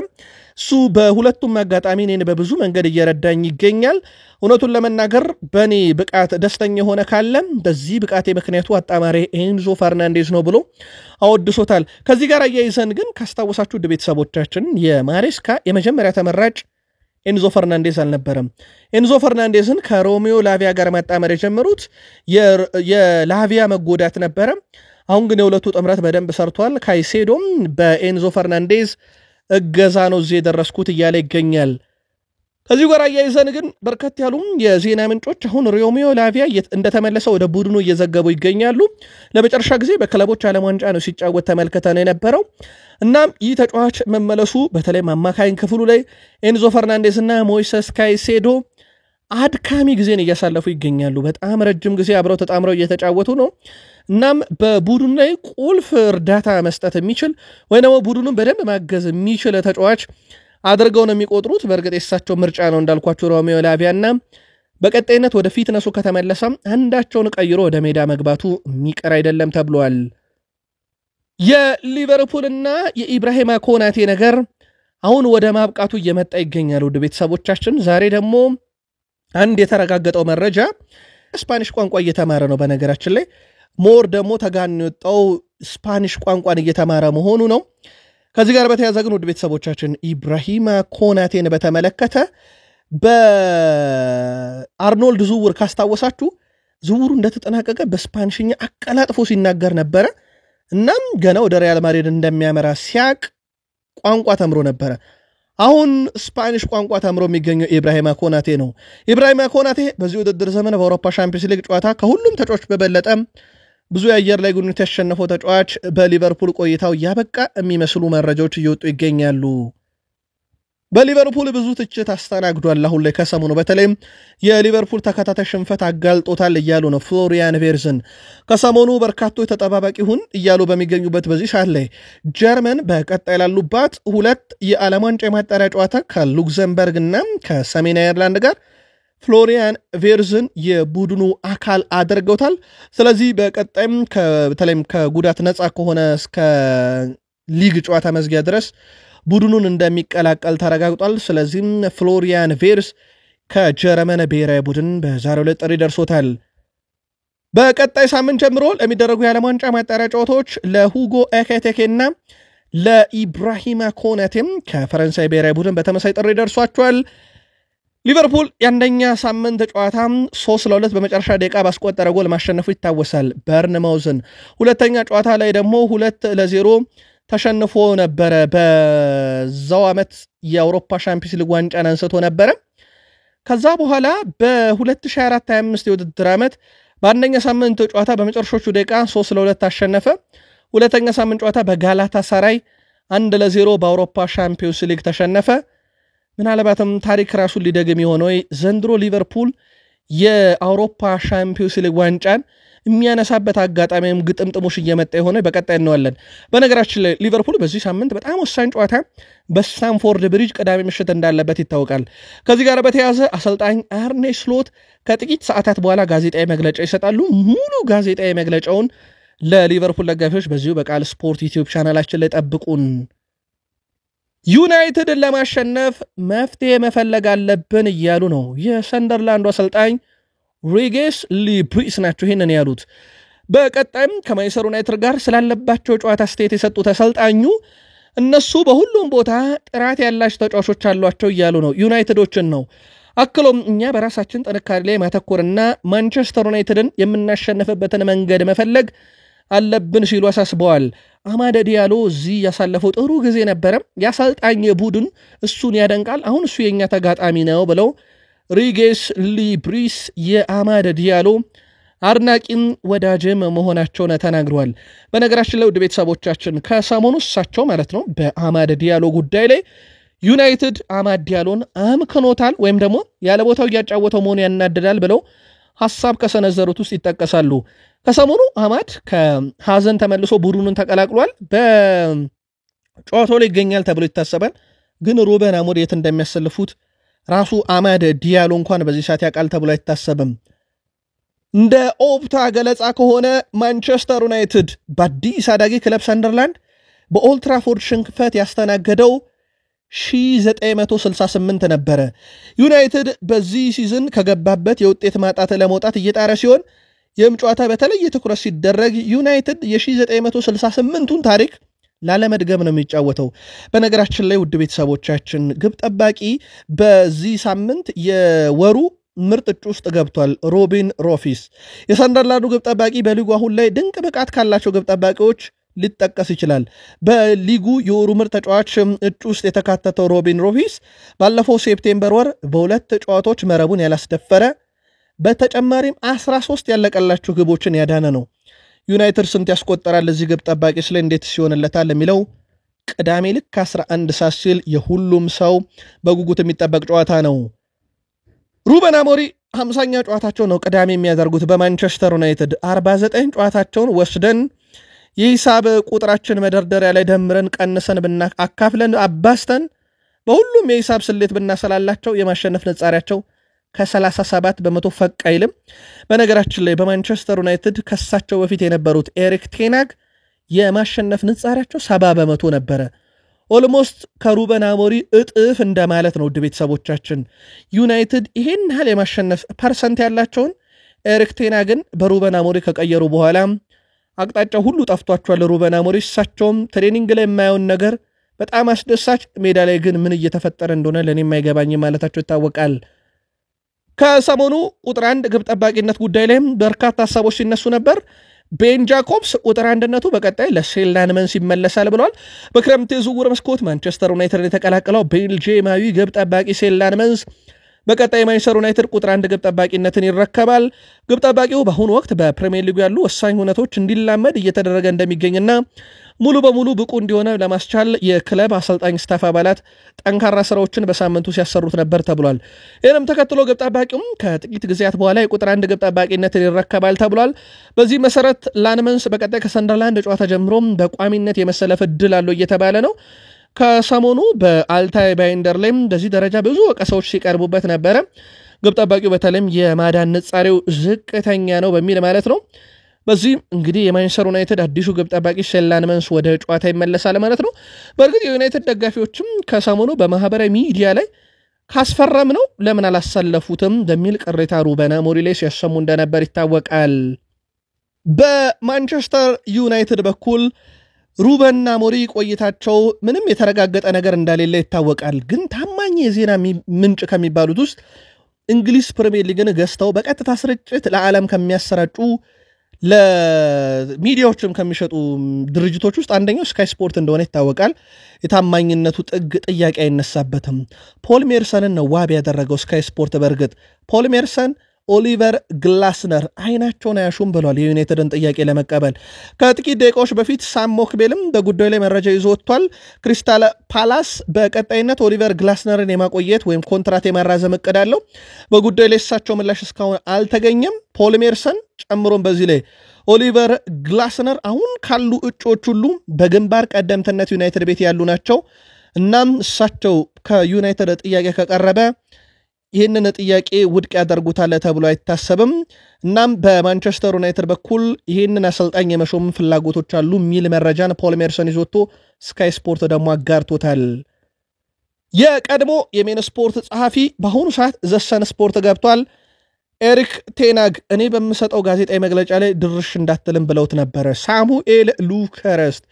እሱ በሁለቱም አጋጣሚ እኔን በብዙ መንገድ እየረዳኝ ይገኛል። እውነቱን ለመናገር በእኔ ብቃት ደስተኛ የሆነ ካለ በዚህ ብቃቴ ምክንያቱ አጣማሪ ኤንዞ ፈርናንዴስ ነው ብሎ አወድሶታል። ከዚህ ጋር አያይዘን ግን ካስታወሳችሁ ውድ ቤተሰቦቻችን የማሬስካ የመጀመሪያ ተመራጭ ኤንዞ ፈርናንዴስ አልነበረም። ኤንዞ ፈርናንዴስን ከሮሜዮ ላቪያ ጋር ማጣመር የጀመሩት የላቪያ መጎዳት ነበረ። አሁን ግን የሁለቱ ጥምረት በደንብ ሰርቷል። ካይሴዶም በኤንዞ ፈርናንዴዝ እገዛ ነው እዚህ የደረስኩት እያለ ይገኛል። ከዚህ ጋር አያይዘን ግን በርከት ያሉ የዜና ምንጮች አሁን ሮሜዮ ላቪያ እንደተመለሰ ወደ ቡድኑ እየዘገቡ ይገኛሉ። ለመጨረሻ ጊዜ በክለቦች ዓለም ዋንጫ ነው ሲጫወት ተመልክተን የነበረው። እናም ይህ ተጫዋች መመለሱ በተለይ አማካይ ክፍሉ ላይ ኤንዞ ፈርናንዴዝ እና ሞይሰስ ካይሴዶ አድካሚ ጊዜን እያሳለፉ ይገኛሉ። በጣም ረጅም ጊዜ አብረው ተጣምረው እየተጫወቱ ነው። እናም በቡድኑ ላይ ቁልፍ እርዳታ መስጠት የሚችል ወይ ደግሞ ቡድኑን በደንብ ማገዝ የሚችል ተጫዋች አድርገው ነው የሚቆጥሩት። በእርግጥ የሳቸው ምርጫ ነው እንዳልኳቸው ሮሜዮ ላቪያና በቀጣይነት ወደ ፊትነሱ ከተመለሰም አንዳቸውን ቀይሮ ወደ ሜዳ መግባቱ የሚቀር አይደለም ተብሏል። የሊቨርፑልና የኢብራሂማ ኮናቴ ነገር አሁን ወደ ማብቃቱ እየመጣ ይገኛል። ውድ ቤተሰቦቻችን ዛሬ ደግሞ አንድ የተረጋገጠው መረጃ ስፓኒሽ ቋንቋ እየተማረ ነው። በነገራችን ላይ ሞር ደግሞ ተጋን የወጣው ስፓኒሽ ቋንቋን እየተማረ መሆኑ ነው። ከዚህ ጋር በተያያዘ ግን ውድ ቤተሰቦቻችን ኢብራሂማ ኮናቴን በተመለከተ በአርኖልድ ዝውውር ካስታወሳችሁ ዝውውሩ እንደተጠናቀቀ በስፓኒሽኛ አቀላጥፎ ሲናገር ነበረ። እናም ገና ወደ ሪያል ማድሪድ እንደሚያመራ ሲያቅ ቋንቋ ተምሮ ነበረ። አሁን ስፓኒሽ ቋንቋ ተምሮ የሚገኘው ኢብራሂማ ኮናቴ ነው። ኢብራሂማ ኮናቴ በዚህ ውድድር ዘመን በአውሮፓ ሻምፒዮንስ ሊግ ጨዋታ ከሁሉም ተጫዋቾች በበለጠ ብዙ የአየር ላይ ግንኙነት ያሸነፈው ተጫዋች በሊቨርፑል ቆይታው ያበቃ የሚመስሉ መረጃዎች እየወጡ ይገኛሉ። በሊቨርፑል ብዙ ትችት አስተናግዷል። አሁን ላይ ከሰሞኑ በተለይም የሊቨርፑል ተከታታይ ሽንፈት አጋልጦታል እያሉ ነው ፍሎሪያን ቬርዝን። ከሰሞኑ በርካቶች ተጠባባቂ ሁን እያሉ በሚገኙበት በዚህ ሰዓት ላይ ጀርመን በቀጣይ ላሉባት ሁለት የዓለም ዋንጫ የማጣሪያ ጨዋታ ከሉክዘምበርግ እና ከሰሜን አየርላንድ ጋር ፍሎሪያን ቬርዝን የቡድኑ አካል አድርገውታል። ስለዚህ በቀጣይም በተለይም ከጉዳት ነፃ ከሆነ እስከ ሊግ ጨዋታ መዝጊያ ድረስ ቡድኑን እንደሚቀላቀል ተረጋግጧል። ስለዚህም ፍሎሪያን ቬርዝ ከጀርመን ብሔራዊ ቡድን በዛሬው ዕለት ጥሪ ደርሶታል። በቀጣይ ሳምንት ጀምሮ ለሚደረጉ የዓለም ዋንጫ ማጣሪያ ጨዋታዎች ለሁጎ ኤኪቲኬና ለኢብራሂማ ኮናቴም ከፈረንሳይ ብሔራዊ ቡድን በተመሳይ ጥሪ ደርሷቸዋል። ሊቨርፑል የአንደኛ ሳምንት ጨዋታ 3-2 በመጨረሻ ደቂቃ ባስቆጠረ ጎል ማሸነፉ ይታወሳል በርንማውዝን። ሁለተኛ ጨዋታ ላይ ደግሞ 2-0 ተሸንፎ ነበረ። በዛው ዓመት የአውሮፓ ሻምፒዮንስ ሊግ ዋንጫን አንስቶ ነበረ። ከዛ በኋላ በ2024-25 የውድድር ዓመት በአንደኛ ሳምንት ጨዋታ በመጨረሻዎቹ ደቂቃ 3-2 አሸነፈ። ሁለተኛ ሳምንት ጨዋታ በጋላታ ሳራይ 1-0 በአውሮፓ ሻምፒዮንስ ሊግ ተሸነፈ። ምናልባትም ታሪክ ራሱን ሊደግም የሆነው ዘንድሮ ሊቨርፑል የአውሮፓ ሻምፒዮንስ ሊግ ዋንጫን የሚያነሳበት አጋጣሚም ግጥምጥሞሽ እየመጣ የሆነ በቀጣይ እንዋለን። በነገራችን ላይ ሊቨርፑል በዚህ ሳምንት በጣም ወሳኝ ጨዋታ በስታንፎርድ ብሪጅ ቅዳሜ ምሽት እንዳለበት ይታወቃል። ከዚህ ጋር በተያያዘ አሰልጣኝ አርኔ ስሎት ከጥቂት ሰዓታት በኋላ ጋዜጣዊ መግለጫ ይሰጣሉ። ሙሉ ጋዜጣዊ መግለጫውን ለሊቨርፑል ደጋፊዎች በዚሁ በቃል ስፖርት ዩቲዩብ ቻናላችን ላይ ጠብቁን። ዩናይትድን ለማሸነፍ መፍትሄ መፈለግ አለብን እያሉ ነው የሰንደርላንዱ አሰልጣኝ ሪጌስ ሊብሪስ ናቸው ይህንን ያሉት። በቀጣይም ከማንቸስተር ዩናይትድ ጋር ስላለባቸው ጨዋታ አስተያየት የሰጡት አሰልጣኙ እነሱ በሁሉም ቦታ ጥራት ያላቸው ተጫዋቾች አሏቸው እያሉ ነው ዩናይትዶችን ነው። አክሎም እኛ በራሳችን ጥንካሬ ላይ ማተኮርና ማንቸስተር ዩናይትድን የምናሸንፍበትን መንገድ መፈለግ አለብን ሲሉ አሳስበዋል። አማደ ዲያሎ እዚህ ያሳለፈው ጥሩ ጊዜ ነበረ። የአሰልጣኝ ቡድን እሱን ያደንቃል። አሁን እሱ የኛ ተጋጣሚ ነው ብለው ሪጌስ ሊብሪስ የአማደ ዲያሎ አድናቂም ወዳጅም መሆናቸውን ተናግረዋል። በነገራችን ላይ ውድ ቤተሰቦቻችን ከሰሞኑ እሳቸው ማለት ነው በአማደ ዲያሎ ጉዳይ ላይ ዩናይትድ አማደ ዲያሎን አምክኖታል ወይም ደግሞ ያለ ቦታው እያጫወተው መሆኑ ያናድዳል ብለው ሐሳብ ከሰነዘሩት ውስጥ ይጠቀሳሉ። ከሰሞኑ አማድ ከሐዘን ተመልሶ ቡድኑን ተቀላቅሏል። በጨዋታው ላይ ይገኛል ተብሎ ይታሰባል። ግን ሩበን አሞሪም የት እንደሚያሰልፉት ራሱ አማደ ዲያሎ እንኳን በዚህ ሰዓት ያውቃል ተብሎ አይታሰብም። እንደ ኦፕታ ገለጻ ከሆነ ማንቸስተር ዩናይትድ በአዲስ አዳጊ ክለብ ሰንደርላንድ በኦልትራፎርድ ሽንፈት ያስተናገደው 1968 ነበረ። ዩናይትድ በዚህ ሲዝን ከገባበት የውጤት ማጣት ለመውጣት እየጣረ ሲሆን ይህም ጨዋታ በተለየ ትኩረት ሲደረግ ዩናይትድ የ1968ቱን ታሪክ ላለመድገም ነው የሚጫወተው። በነገራችን ላይ ውድ ቤተሰቦቻችን ግብ ጠባቂ በዚህ ሳምንት የወሩ ምርጥ እጩ ውስጥ ገብቷል። ሮቢን ሮፊስ የሰንደርላንዱ ግብ ጠባቂ በሊጉ አሁን ላይ ድንቅ ብቃት ካላቸው ግብ ጠባቂዎች ሊጠቀስ ይችላል። በሊጉ የወሩ ምርጥ ተጫዋች እጩ ውስጥ የተካተተው ሮቢን ሮፊስ ባለፈው ሴፕቴምበር ወር በሁለት ጨዋታዎች መረቡን ያላስደፈረ በተጨማሪም 13 ያለቀላቸው ግቦችን ያዳነ ነው። ዩናይትድ ስንት ያስቆጠራል እዚህ ግብ ጠባቂ ስለ እንዴት ሲሆንለታል የሚለው ቅዳሜ ልክ 11 ሰዓት ሲል የሁሉም ሰው በጉጉት የሚጠበቅ ጨዋታ ነው። ሩበን አሞሪም 50ኛ ጨዋታቸው ነው ቅዳሜ የሚያደርጉት በማንቸስተር ዩናይትድ። 49 ጨዋታቸውን ወስደን የሂሳብ ቁጥራችን መደርደሪያ ላይ ደምረን ቀንሰን አካፍለን አባስተን በሁሉም የሂሳብ ስሌት ብናሰላላቸው የማሸነፍ ንጻሪያቸው ከ37 በመቶ ፈቅ አይልም። በነገራችን ላይ በማንቸስተር ዩናይትድ ከሳቸው በፊት የነበሩት ኤሪክ ቴናግ የማሸነፍ ንጻሪያቸው 70 በመቶ ነበረ። ኦልሞስት ከሩበን አሞሪም እጥፍ እንደማለት ነው። ውድ ቤተሰቦቻችን ዩናይትድ ይሄን ያህል የማሸነፍ ፐርሰንት ያላቸውን ኤሪክ ቴናግን በሩበን አሞሪም ከቀየሩ በኋላ አቅጣጫው ሁሉ ጠፍቷቸዋል። ሩበን አሞሪም እሳቸውም ትሬኒንግ ላይ የማየውን ነገር በጣም አስደሳች፣ ሜዳ ላይ ግን ምን እየተፈጠረ እንደሆነ ለእኔ የማይገባኝ ማለታቸው ይታወቃል። ከሰሞኑ ቁጥር 1 ግብ ጠባቂነት ጉዳይ ላይም በርካታ ሀሳቦች ሲነሱ ነበር። ቤን ጃኮብስ ቁጥር 1ነቱ በቀጣይ ለሴልዳንመንስ ይመለሳል ብሏል። በክረምት የዝውውር መስኮት ማንቸስተር ዩናይትድ የተቀላቀለው ቤልጂየማዊ ግብ ጠባቂ ሴልዳንመንስ በቀጣይ ማንቸስተር ዩናይትድ ቁጥር 1 ግብ ጠባቂነትን ይረከባል። ግብ ጠባቂው በአሁኑ ወቅት በፕሪሚየር ሊጉ ያሉ ወሳኝ ሁነቶች እንዲላመድ እየተደረገ እንደሚገኝና ሙሉ በሙሉ ብቁ እንዲሆነ ለማስቻል የክለብ አሰልጣኝ ስታፍ አባላት ጠንካራ ስራዎችን በሳምንቱ ሲያሰሩት ነበር ተብሏል። ይህንም ተከትሎ ግብ ጠባቂውም ከጥቂት ጊዜያት በኋላ የቁጥር 1 ግብ ጠባቂነትን ይረከባል ተብሏል። በዚህ መሰረት ላንመንስ በቀጣይ ከሰንደርላንድ ጨዋታ ጀምሮ በቋሚነት የመሰለፍ እድል አለው እየተባለ ነው። ከሰሞኑ በአልታይ ባይንደር ላይም በዚህ ደረጃ ብዙ ወቀሳዎች ሲቀርቡበት ነበረ። ግብ ጠባቂው በተለይም የማዳን ንጻሬው ዝቅተኛ ነው በሚል ማለት ነው። በዚህ እንግዲህ የማንቸስተር ዩናይትድ አዲሱ ግብ ጠባቂ ሴልዳንመንስ ወደ ጨዋታ ይመለሳል ማለት ነው። በእርግጥ የዩናይትድ ደጋፊዎችም ከሰሞኑ በማህበራዊ ሚዲያ ላይ ካስፈረም ነው ለምን አላሰለፉትም በሚል ቅሬታ ሩበን አሞሪም ላይ ሲያሰሙ እንደነበር ይታወቃል። በማንቸስተር ዩናይትድ በኩል ሩበን አሞሪም ቆይታቸው ምንም የተረጋገጠ ነገር እንደሌለ ይታወቃል። ግን ታማኝ የዜና ምንጭ ከሚባሉት ውስጥ እንግሊዝ ፕሪሚየር ሊግን ገዝተው በቀጥታ ስርጭት ለዓለም ከሚያሰራጩ ለሚዲያዎችም ከሚሸጡ ድርጅቶች ውስጥ አንደኛው ስካይ ስፖርት እንደሆነ ይታወቃል። የታማኝነቱ ጥግ ጥያቄ አይነሳበትም። ፖል ሜርሰንን ነው ዋቢ ያደረገው ስካይ ስፖርት። በእርግጥ ፖል ሜርሰን ኦሊቨር ግላስነር አይናቸውን አያሹም ብሏል የዩናይትድን ጥያቄ ለመቀበል። ከጥቂት ደቂቃዎች በፊት ሳም ሞክቤልም በጉዳዩ ላይ መረጃ ይዞ ወጥቷል። ክሪስታል ፓላስ በቀጣይነት ኦሊቨር ግላስነርን የማቆየት ወይም ኮንትራት የማራዘም እቅድ አለው። በጉዳዩ ላይ እሳቸው ምላሽ እስካሁን አልተገኘም። ፖል ሜርሰን ጨምሮም በዚህ ላይ ኦሊቨር ግላስነር አሁን ካሉ እጩዎች ሁሉ በግንባር ቀደምትነት ዩናይትድ ቤት ያሉ ናቸው። እናም እሳቸው ከዩናይትድ ጥያቄ ከቀረበ ይህንን ጥያቄ ውድቅ ያደርጉታል ተብሎ አይታሰብም። እናም በማንቸስተር ዩናይትድ በኩል ይህንን አሰልጣኝ የመሾም ፍላጎቶች አሉ የሚል መረጃን ፖል ሜርሰን ይዞቶ ስካይ ስፖርት ደግሞ አጋርቶታል። የቀድሞ የሜን ስፖርት ጸሐፊ በአሁኑ ሰዓት ዘሰን ስፖርት ገብቷል። ኤሪክ ቴናግ እኔ በምሰጠው ጋዜጣዊ መግለጫ ላይ ድርሽ እንዳትልም ብለውት ነበረ። ሳሙኤል ሉከረስት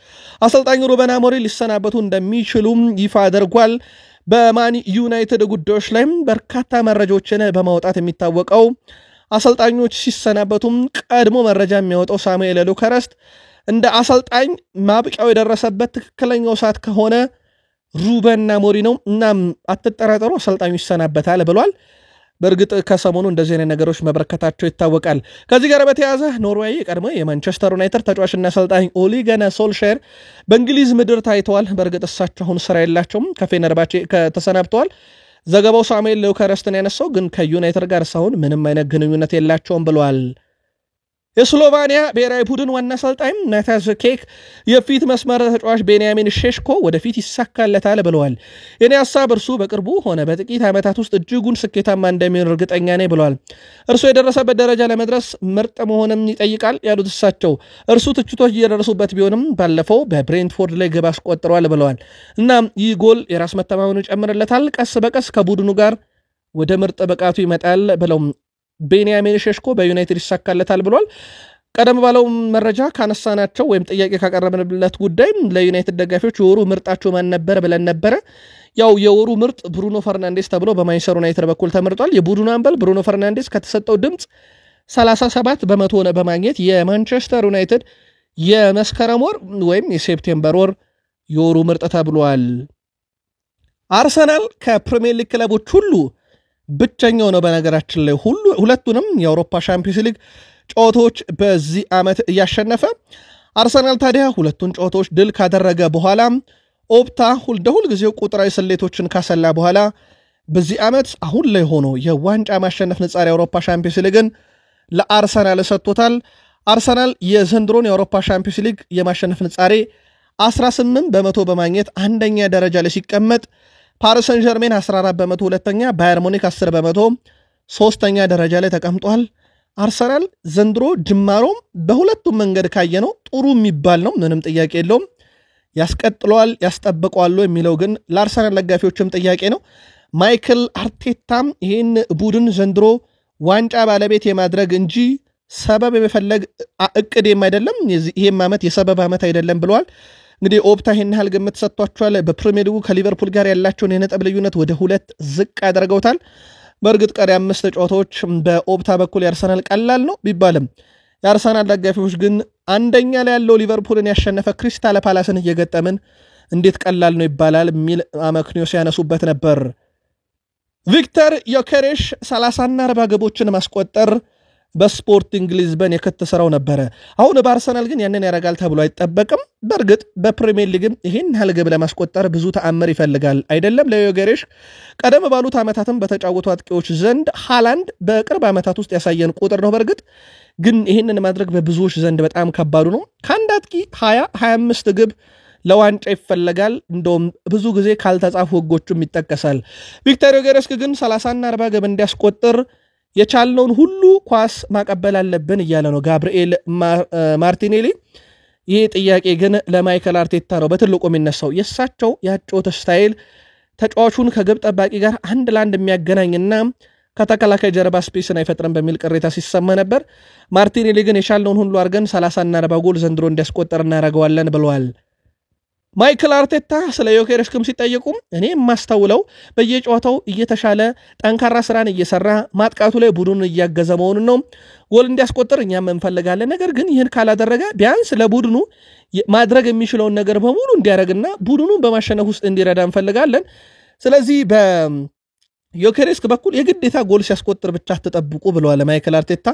አሰልጣኙ ሩበን አሞሪም ሊሰናበቱ እንደሚችሉም ይፋ አድርጓል። በማን ዩናይትድ ጉዳዮች ላይም በርካታ መረጃዎችን በማውጣት የሚታወቀው አሰልጣኞች ሲሰናበቱም ቀድሞ መረጃ የሚያወጣው ሳሙኤል ሉከረስት እንደ አሰልጣኝ ማብቂያው የደረሰበት ትክክለኛው ሰዓት ከሆነ ሩበን አሞሪም ነው። እናም አትጠራጠሩ አሰልጣኙ ይሰናበታል ብሏል። በእርግጥ ከሰሞኑ እንደዚህ አይነት ነገሮች መበረከታቸው ይታወቃል። ከዚህ ጋር በተያያዘ ኖርዌይ ቀድሞ የማንቸስተር ዩናይትድ ተጫዋችና አሰልጣኝ ኦሊ ጉናር ሶልሻየር በእንግሊዝ ምድር ታይተዋል። በእርግጥ እሳቸው አሁን ስራ የላቸውም፣ ከፌነርባቼ ተሰናብተዋል። ዘገባው ሳሙኤል ሉከረስትን ያነሳው ግን ከዩናይትድ ጋር ሳይሆን ምንም አይነት ግንኙነት የላቸውም ብለዋል። የስሎቫኒያ ብሔራዊ ቡድን ዋና አሰልጣኝ ናታን ኬክ የፊት መስመር ተጫዋች ቤንያሚን ሼሽኮ ወደፊት ይሳካለታል ብለዋል። የኔ ሐሳብ እርሱ በቅርቡ ሆነ በጥቂት ዓመታት ውስጥ እጅጉን ስኬታማ እንደሚሆን እርግጠኛ ነኝ ብለዋል። እርሱ የደረሰበት ደረጃ ለመድረስ ምርጥ መሆንም ይጠይቃል ያሉት እሳቸው እርሱ ትችቶች እየደረሱበት ቢሆንም ባለፈው በብሬንትፎርድ ላይ ግብ አስቆጥረዋል ብለዋል። እናም ይህ ጎል የራስ መተማመኑ ይጨምርለታል፣ ቀስ በቀስ ከቡድኑ ጋር ወደ ምርጥ ብቃቱ ይመጣል ብለው ቤንያሚን ሼሽኮ በዩናይትድ ይሳካለታል ብሏል። ቀደም ባለው መረጃ ካነሳናቸው ወይም ጥያቄ ካቀረብንለት ጉዳይ ለዩናይትድ ደጋፊዎች የወሩ ምርጣቸው ማን ነበር ብለን ነበር። ያው የወሩ ምርጥ ብሩኖ ፈርናንዴስ ተብሎ በማንቸስተር ዩናይትድ በኩል ተመርጧል። የቡድኑ አምበል ብሩኖ ፈርናንዴስ ከተሰጠው ድምጽ 37% ሆነ በማግኘት የማንቸስተር ዩናይትድ የመስከረም ወር ወይም የሴፕቴምበር ወር የወሩ ምርጥ ተብሏል። አርሰናል ከፕሪሚየር ሊግ ክለቦች ሁሉ ብቸኛው ነው በነገራችን ላይ ሁለቱንም የአውሮፓ ሻምፒዮንስ ሊግ ጨዋታዎች በዚህ ዓመት እያሸነፈ አርሰናል ታዲያ ሁለቱን ጨዋታዎች ድል ካደረገ በኋላ ኦፕታ ሁል ጊዜው ቁጥራዊ ስሌቶችን ካሰላ በኋላ በዚህ ዓመት አሁን ላይ ሆኖ የዋንጫ ማሸነፍ ንጻሪ የአውሮፓ ሻምፒዮንስ ሊግን ለአርሰናል ሰጥቶታል። አርሰናል የዘንድሮን የአውሮፓ ሻምፒዮንስ ሊግ የማሸነፍ ንጻሬ 18% በማግኘት አንደኛ ደረጃ ላይ ሲቀመጥ ፓሪስ ሰን ዠርሜን 14%፣ ሁለተኛ ባየር ሙኒክ 10%፣ ሶስተኛ ደረጃ ላይ ተቀምጧል። አርሰናል ዘንድሮ ጅማሮም በሁለቱም መንገድ ካየነው ጥሩ የሚባል ነው፣ ምንም ጥያቄ የለውም። ያስቀጥለዋል ያስጠብቀዋል የሚለው ግን ለአርሰናል ደጋፊዎችም ጥያቄ ነው። ማይክል አርቴታም ይህን ቡድን ዘንድሮ ዋንጫ ባለቤት የማድረግ እንጂ ሰበብ የመፈለግ እቅድም አይደለም፣ ይሄም ዓመት የሰበብ ዓመት አይደለም ብለዋል። እንግዲህ ኦፕታ ይህን ያህል ግምት ሰጥቷቸዋል። በፕሪሚየር ሊጉ ከሊቨርፑል ጋር ያላቸውን የነጥብ ልዩነት ወደ 2 ዝቅ ያደርገውታል። በእርግጥ ቀሪ 5 ጨዋታዎች በኦፕታ በኩል የአርሰናል ቀላል ነው ቢባልም የአርሰናል ደጋፊዎች ግን አንደኛ ላይ ያለው ሊቨርፑልን ያሸነፈ ክሪስታል ፓላስን እየገጠምን እንዴት ቀላል ነው ይባላል የሚል አመክንዮ ሲያነሱበት ነበር። ቪክተር ዮኬሬሽ 30 እና 40 ግቦችን ማስቆጠር በስፖርቲንግ ሊዝበን የከተሰራው ነበረ። አሁን በአርሰናል ግን ያንን ያረጋል ተብሎ አይጠበቅም። በእርግጥ በፕሪሚየር ሊግም ይሄን ያህል ግብ ለማስቆጠር ብዙ ተአምር ይፈልጋል አይደለም ለዮኬሬሽ። ቀደም ባሉት ዓመታትም በተጫወቱ አጥቂዎች ዘንድ ሃላንድ በቅርብ ዓመታት ውስጥ ያሳየን ቁጥር ነው። በእርግጥ ግን ይህንን ማድረግ በብዙዎች ዘንድ በጣም ከባዱ ነው። ከአንድ አጥቂ 20-25 ግብ ለዋንጫ ይፈልጋል። እንደውም ብዙ ጊዜ ካልተጻፉ ህጎችም ይጠቀሳል። ቪክተር ዮኬሬሽ ግን 30 እና 40 ግብ እንዲያስቆጥር የቻልነውን ሁሉ ኳስ ማቀበል አለብን እያለ ነው ጋብርኤል ማርቲኔሊ። ይህ ጥያቄ ግን ለማይክል አርቴታ ነው በትልቁ የሚነሳው። የእሳቸው ያጮት ስታይል ተጫዋቹን ከግብ ጠባቂ ጋር አንድ ለአንድ የሚያገናኝና ከተከላካይ ጀርባ ስፔስን አይፈጥርም በሚል ቅሬታ ሲሰማ ነበር። ማርቲኔሊ ግን የቻልነውን ሁሉ አድርገን 30 እና 40 ጎል ዘንድሮ እንዲያስቆጠር እናደርገዋለን ብለዋል። ማይክል አርቴታ ስለ ዮኬሬሽ ሲጠየቁም እኔ የማስተውለው በየጨዋታው እየተሻለ ጠንካራ ስራን እየሰራ ማጥቃቱ ላይ ቡድኑን እያገዘ መሆኑን ነው። ጎል እንዲያስቆጥር እኛም እንፈልጋለን፣ ነገር ግን ይህን ካላደረገ ቢያንስ ለቡድኑ ማድረግ የሚችለውን ነገር በሙሉ እንዲያደርግና ቡድኑን በማሸነፍ ውስጥ እንዲረዳ እንፈልጋለን። ስለዚህ በዮኬሬሽ በኩል የግዴታ ጎል ሲያስቆጥር ብቻ ተጠብቁ ብለዋል ማይክል አርቴታ።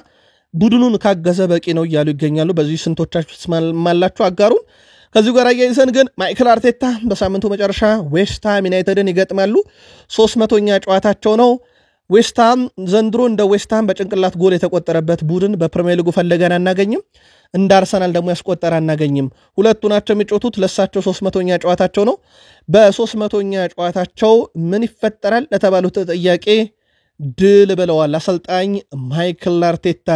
ቡድኑን ካገዘ በቂ ነው እያሉ ይገኛሉ። በዚህ ስንቶቻችሁ ትስማማላችሁ? አጋሩን። ከዚህ ጋር አያይዘን ግን ማይክል አርቴታ በሳምንቱ መጨረሻ ዌስትሃም ዩናይትድን ይገጥማሉ። 300ኛ ጨዋታቸው ነው። ዌስትሃም ዘንድሮ እንደ ዌስትሃም በጭንቅላት ጎል የተቆጠረበት ቡድን በፕሪሚየር ሊጉ ፈለገን አናገኝም። እንደ አርሰናል ደግሞ ያስቆጠረ አናገኝም። ሁለቱ ናቸው የሚጫወቱት። ለሳቸው 300ኛ ጨዋታቸው ነው። በ300ኛ ጨዋታቸው ምን ይፈጠራል ለተባሉት ጥያቄ ድል ብለዋል አሰልጣኝ ማይክል አርቴታ።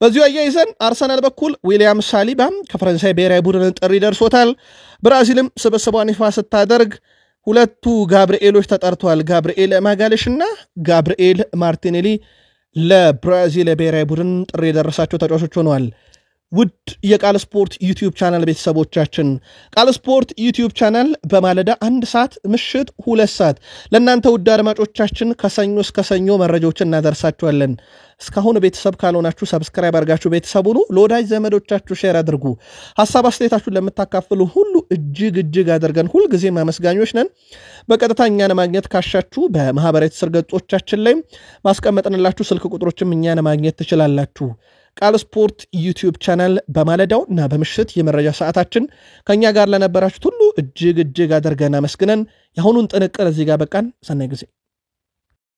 በዚሁ አያይዘን አርሰናል በኩል ዊሊያም ሳሊባ ከፈረንሳይ ብሔራዊ ቡድን ጥሪ ደርሶታል። ብራዚልም ስብስቧን ይፋ ስታደርግ ሁለቱ ጋብርኤሎች ተጠርተዋል። ጋብርኤል ማጋሌሽ እና ጋብርኤል ማርቲኔሊ ለብራዚል ብሔራዊ ቡድን ጥሪ የደረሳቸው ተጫዋቾች ሆነዋል። ውድ የቃል ስፖርት ዩቲዩብ ቻናል ቤተሰቦቻችን ቃል ስፖርት ዩቲዩብ ቻናል በማለዳ 1 ሰዓት ምሽት 2 ሰዓት ለእናንተ ውድ አድማጮቻችን ከሰኞ እስከ ሰኞ መረጃዎችን እናደርሳችኋለን። እስካሁን ቤተሰብ ካልሆናችሁ ሰብስክራይብ አድርጋችሁ ቤተሰብ ሁኑ። ለወዳጅ ዘመዶቻችሁ ሼር አድርጉ። ሐሳብ አስተያየታችሁን ለምታካፍሉ ሁሉ እጅግ አድርገን ሁልጊዜም አመስጋኞች ነን። በቀጥታ እኛን ማግኘት ካሻችሁ በማህበራዊ ትስስር ገጾቻችን ላይ ማስቀመጥንላችሁ ስልክ ቁጥሮችም እኛን ማግኘት ትችላላችሁ። ቃል ስፖርት ዩቲዩብ ቻናል በማለዳው እና በምሽት የመረጃ ሰዓታችን ከኛ ጋር ለነበራችሁት ሁሉ እጅግ አድርገን አመስግነን የአሁኑን ጥንቅር እዚህ ጋር በቃን። ሰናይ ጊዜ